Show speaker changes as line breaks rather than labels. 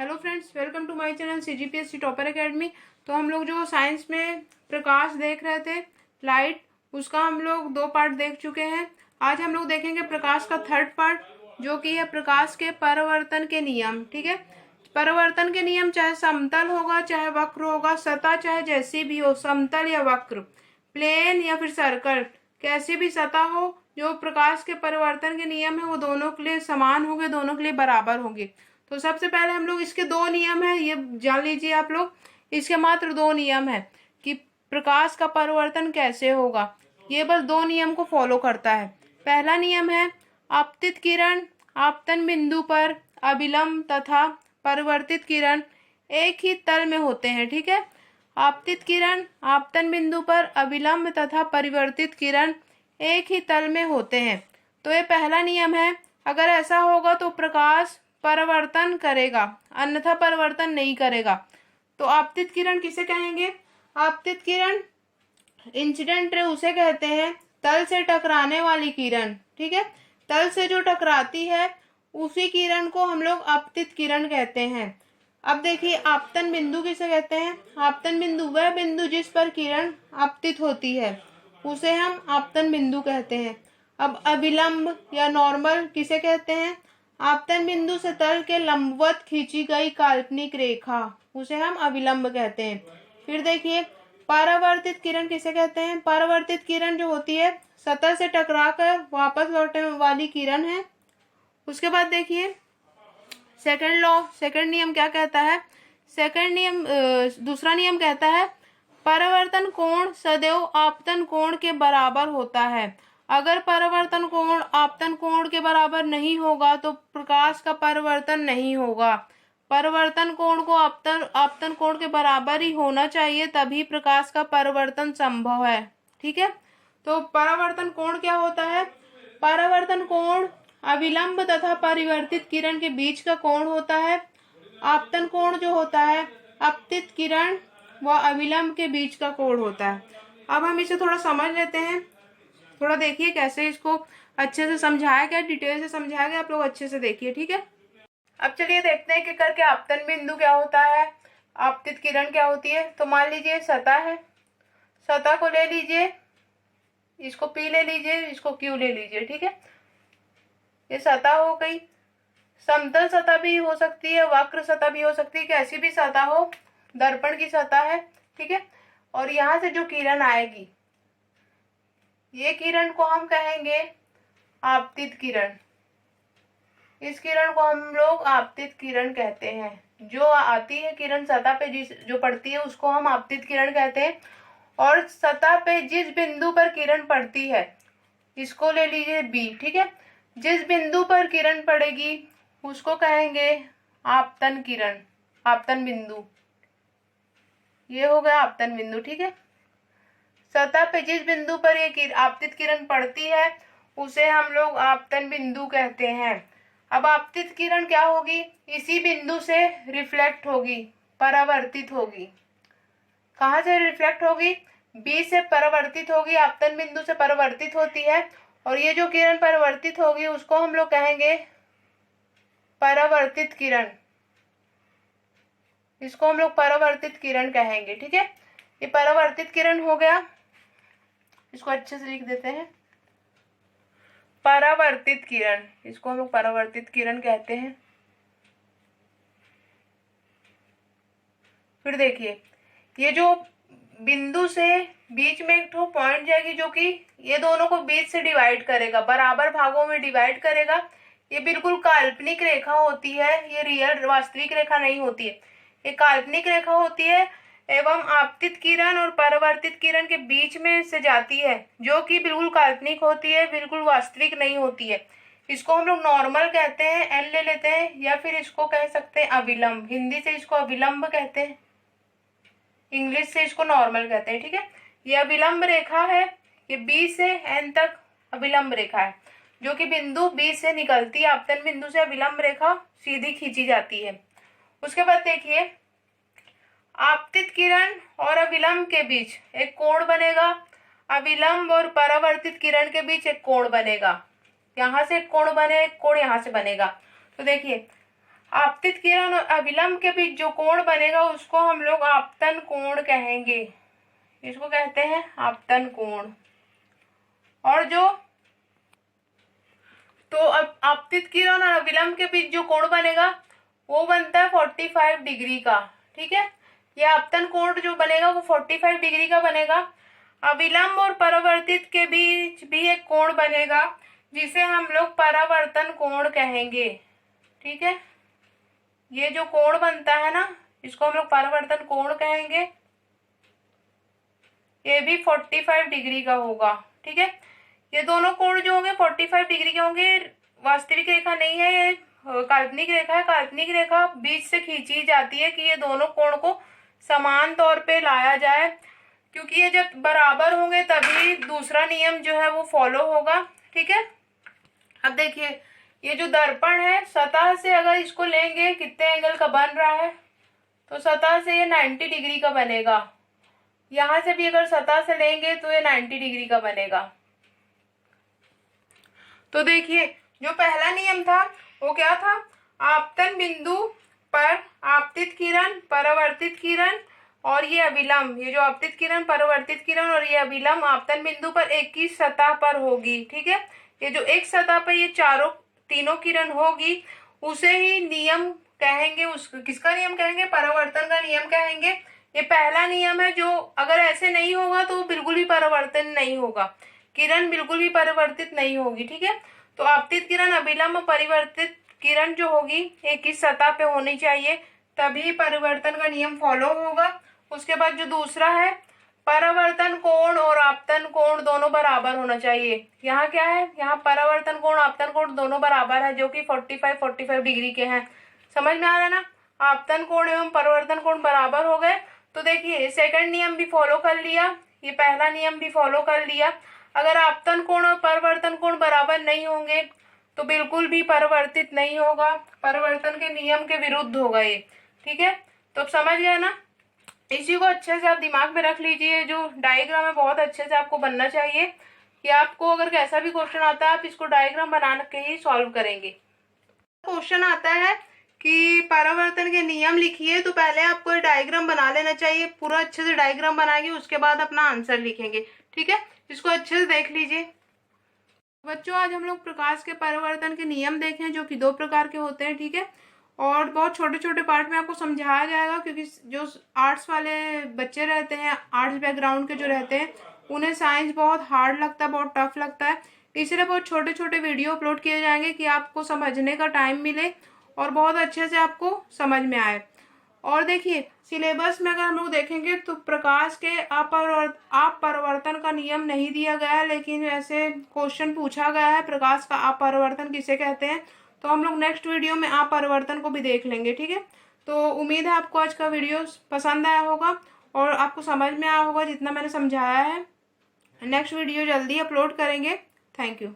Hello friends, welcome to my channel CGPSC topper academy. तो हम लोग जो साइंस में प्रकाश देख रहे थे, लाइट, उसका हम लोग 2 पार्ट देख चुके हैं। आज हम लोग देखेंगे प्रकाश का 3rd पार्ट, जो कि है प्रकाश के परावर्तन के नियम। ठीक है, परावर्तन के नियम चाहे समतल होगा चाहे वक्र होगा, सतह चाहे जैसी भी हो, समतल या वक्र, प्लेन या फिर सर्कल, कैसी भी सतह हो, जो प्रकाश के परावर्तन के नियम है वो दोनों के लिए समान होंगे, दोनों के लिए बराबर होंगे। तो सबसे पहले हम लोग इसके 2 नियम है, ये जान लीजिए आप लोग। इसके मात्र 2 नियम है कि प्रकाश का परावर्तन कैसे होगा। ये बस 2 नियम को फॉलो करता है। पहला नियम है, आपतित किरण आपतन बिंदु पर अभिलंब तथा परिवर्तित किरण एक ही तल में होते हैं। ठीक है, आपतित किरण आपतन बिंदु पर अभिलंब तथा परिवर्तित किरण एक ही तल में होते हैं। तो ये पहला नियम है। अगर ऐसा होगा तो प्रकाश परावर्तन करेगा, अन्यथा परावर्तन नहीं करेगा। तो आपतित किरण किसे कहेंगे? आपतित किरण इंसिडेंट रे उसे कहते हैं, तल से टकराने वाली किरण। ठीक है, तल से जो टकराती है उसी किरण को हम लोग आपतित किरण कहते हैं। अब देखिए, आपतन बिंदु किसे कहते हैं? आपतन बिंदु वह बिंदु जिस पर किरण आपतित होती है उसे हम आपतन बिंदु कहते हैं। अब अभिलंब या नॉर्मल किसे कहते हैं? आपतन बिंदु से तल के लंबवत खींची गई काल्पनिक रेखा, उसे हम अभिलंब कहते हैं। फिर देखिए, परावर्तित किरण किसे कहते हैं? परावर्तित किरण जो होती है सतह से टकराकर वापस लौटने वाली किरण है। उसके बाद देखिए, सेकंड नियम क्या कहता है? दूसरा नियम कहता है, परावर्तन कोण सदैव आपतन कोण के बराबर होता है। अगर परावर्तन कोण आपतन कोण के बराबर नहीं होगा तो प्रकाश का परावर्तन नहीं होगा। परावर्तन कोण को आपतन कोण के बराबर ही होना चाहिए, तभी प्रकाश का परावर्तन संभव है। ठीक है, तो परावर्तन कोण क्या होता है? परावर्तन कोण अभिलंब तथा परिवर्तित किरण के बीच का कोण होता है। आपतन कोण जो होता है आपतित किरण व अभिलंब के बीच का कोण होता है। अब हम इसे थोड़ा समझ लेते हैं। थोड़ा देखिए कैसे इसको अच्छे से समझाया गया, डिटेल से समझाया गया, आप लोग अच्छे से देखिए। ठीक है, अब चलिए देखते हैं कि करके आपतन बिंदु क्या होता है, आपतित किरण क्या होती है। तो मान लीजिए सतह है, सतह को ले लीजिए, इसको P ले लीजिए, इसको Q ले लीजिए। ठीक है, ये सतह हो गई। समतल सतह भी हो सकती है, वक्र सतह भी हो सकती है, कैसी भी सतह हो, दर्पण की सतह है। ठीक है, और यहां से जो किरण आएगी, ये किरण को हम कहेंगे आपतित किरण। इस किरण को हम लोग आपतित किरण कहते हैं। जो आती है किरण सतह पे जो पड़ती है उसको हम आपतित किरण कहते हैं। और सतह पे जिस बिंदु पर किरण पड़ती है, इसको ले लीजिए B। ठीक है, जिस बिंदु पर किरण पड़ेगी उसको कहेंगे आपतन किरण, आपतन बिंदु। ये हो गया आपतन बिंदु। ठीक है, सतह पे जिस बिंदु पर ये आपतित किरण पड़ती है उसे हम लोग आपतन बिंदु कहते हैं। अब आपतित किरण क्या होगी? इसी बिंदु से रिफ्लेक्ट होगी, परावर्तित होगी। कहाँ से रिफ्लेक्ट होगी? B से परावर्तित होगी, आपतन बिंदु से परावर्तित होती है। और ये जो किरण परावर्तित होगी उसको हम लोग कहेंगे परावर्तित किरण, इसको हम लोग परावर्तित किरण कहेंगे। ठीक है, ये परावर्तित किरण हो गया, इसको अच्छे से लिख देते हैं, परावर्तित किरण, इसको हम लोग परावर्तित किरण कहते हैं। फिर देखिए, ये जो बिंदु से बीच में एक तो पॉइंट जाएगी जो कि ये दोनों को बीच से डिवाइड करेगा, बराबर भागों में डिवाइड करेगा। ये बिल्कुल काल्पनिक रेखा होती है, ये रियल वास्तविक रेखा नहीं होती है, ये काल्पनिक रेखा होती है एवं आपतित किरण और परावर्तित किरण के बीच में से जाती है, जो कि बिल्कुल काल्पनिक होती है, बिल्कुल वास्तविक नहीं होती है। इसको हम लोग नॉर्मल कहते हैं, N ले लेते हैं, या फिर इसको कह सकते हैं अभिलंब। हिंदी से इसको अभिलंब कहते हैं, इंग्लिश से इसको नॉर्मल कहते हैं। ठीक है, ये अभिलंब रेखा है, ये B से N तक अभिलंब रेखा है, जो कि बिंदु B से निकलती है। आपतन बिंदु से अभिलंब रेखा सीधी खींची जाती है। उसके बाद देखिए, आपतित किरण और अभिलंब के बीच एक कोण बनेगा, अभिलंब और परावर्तित किरण के बीच एक कोण बनेगा। यहाँ से एक कोण बने, एक कोण यहाँ से बनेगा। तो देखिए, आपतित किरण और अविलंब के बीच जो कोण बनेगा उसको हम लोग आपतन कोण कहेंगे। इसको कहते हैं आपतन कोण। और जो तो अब आपतित किरण और अविलंब के बीच जो कोण बनेगा वो बनता है 45 डिग्री का। ठीक है, ये आपतन कोण जो बनेगा वो 45 डिग्री का बनेगा। अविलंब और परावर्तित के बीच भी एक कोण बनेगा जिसे हम लोग परावर्तन कोण कहेंगे। ठीक है, ये जो कोण बनता है ना इसको हम लोग परावर्तन कोण कहेंगे। ये भी 45 डिग्री का होगा। ठीक है, ये दोनों कोण जो होंगे 45 डिग्री के होंगे। वास्तविक रेखा नहीं है, ये काल्पनिक रेखा है। काल्पनिक रेखा बीच से खींची जाती है कि ये दोनों कोण को समान तौर पे लाया जाए, क्योंकि ये जब बराबर होंगे तभी दूसरा नियम जो है वो फॉलो होगा। ठीक है, अब देखिए ये जो दर्पण है सतह से अगर इसको लेंगे कितने एंगल का बन रहा है, तो सतह से ये 90 डिग्री का बनेगा। यहां से भी अगर सतह से लेंगे तो ये 90 डिग्री का बनेगा। तो देखिए जो पहला नियम था वो क्या था, आपतन बिंदु पर आपतित किरण, परावर्तित किरण और ये अविलंब, ये जो आपतित किरण, परावर्तित किरण और ये अविलंब आपतन बिंदु पर एक ही सतह पर होगी। ठीक है, ये जो एक सतह पर ये तीनों किरण होगी उसे ही नियम कहेंगे। किसका नियम कहेंगे, परावर्तन का नियम कहेंगे। ये पहला नियम है जो अगर ऐसे नहीं होगा तो बिल्कुल भी परावर्तन नहीं होगा, किरण बिल्कुल भी परिवर्तित नहीं होगी। ठीक है, तो आपतित किरण, अविलंब, परिवर्तित किरण जो होगी एक ही सतह पे होनी चाहिए, तभी परिवर्तन का नियम फॉलो होगा। उसके बाद जो दूसरा है, परावर्तन कोण और आपतन कोण दोनों बराबर होना चाहिए। यहाँ क्या है, यहाँ परावर्तन कोण, आपतन कोण दोनों बराबर है, जो कि 45 डिग्री के हैं। समझ में आ रहा है ना, आपतन कोण एवं परावर्तन कोण बराबर हो गए। तो देखिए सेकंड नियम भी फॉलो कर लिया, ये पहला नियम भी फॉलो कर लिया। अगर आपतन कोण और परावर्तन कोण बराबर नहीं होंगे तो बिल्कुल भी परावर्तित नहीं होगा, परावर्तन के नियम के विरुद्ध होगा ये। ठीक है, तो अब समझ गए ना, इसी को अच्छे से आप दिमाग में रख लीजिए। जो डायग्राम है बहुत अच्छे से आपको बनना चाहिए कि आपको अगर कैसा भी क्वेश्चन आता है आप इसको डायग्राम बना के ही सॉल्व करेंगे। क्वेश्चन आता है कि परावर्तन के नियम लिखिए, तो पहले आपको डायग्राम बना लेना चाहिए, पूरा अच्छे से डायग्राम बनाएंगे उसके बाद अपना आंसर लिखेंगे। ठीक है, इसको अच्छे से देख लीजिए। बच्चों आज हम लोग प्रकाश के परावर्तन के नियम देखे जो कि 2 प्रकार के होते हैं। ठीक है, और बहुत छोटे छोटे पार्ट में आपको समझाया जाएगा, क्योंकि जो आर्ट्स वाले बच्चे रहते हैं, आर्ट्स बैकग्राउंड के जो रहते हैं, उन्हें साइंस बहुत हार्ड लगता है, बहुत टफ लगता है। इसलिए बहुत छोटे छोटे वीडियो अपलोड किए जाएंगे कि आपको समझने का टाइम मिले और बहुत अच्छे से आपको समझ में आए। और देखिए सिलेबस में अगर हम लोग देखेंगे तो प्रकाश के अपरावर्तन का नियम नहीं दिया गया है, लेकिन ऐसे क्वेश्चन पूछा गया है प्रकाश का अपरावर्तन किसे कहते हैं। तो हम लोग नेक्स्ट वीडियो में अपरावर्तन को भी देख लेंगे। ठीक है, तो उम्मीद है आपको आज का वीडियो पसंद आया होगा और आपको समझ में आया होगा जितना मैंने समझाया है। नेक्स्ट वीडियो जल्दी अपलोड करेंगे। Thank you.